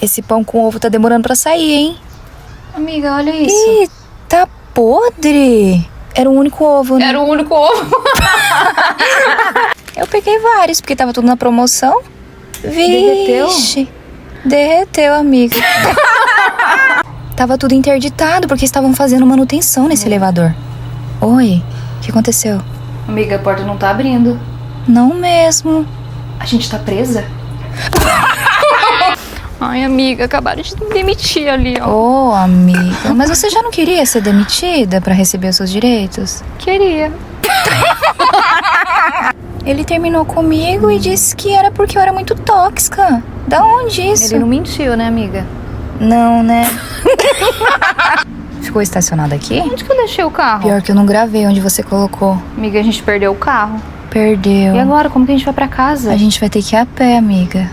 Esse pão com ovo tá demorando pra sair, hein? Amiga, olha isso. Ih, tá podre. Era o único ovo, né? Era o único ovo. Eu peguei vários, porque tava tudo na promoção. Vixe. Derreteu, amiga. Tava tudo interditado, porque estavam fazendo manutenção nesse elevador. Oi, o que aconteceu? Amiga, a porta não tá abrindo. Não mesmo. A gente tá presa? Ai, amiga, acabaram de me demitir ali, ó. Ô, amiga, mas você já não queria ser demitida pra receber os seus direitos? Queria. Ele terminou comigo e disse que era porque eu era muito tóxica. Da onde isso? Ele não mentiu, né, amiga? Não, né? Ficou estacionado aqui? Onde que eu deixei o carro? Pior que eu não gravei onde você colocou. Amiga, a gente perdeu o carro. Perdeu. E agora, como que a gente vai pra casa? A gente vai ter que ir a pé, amiga.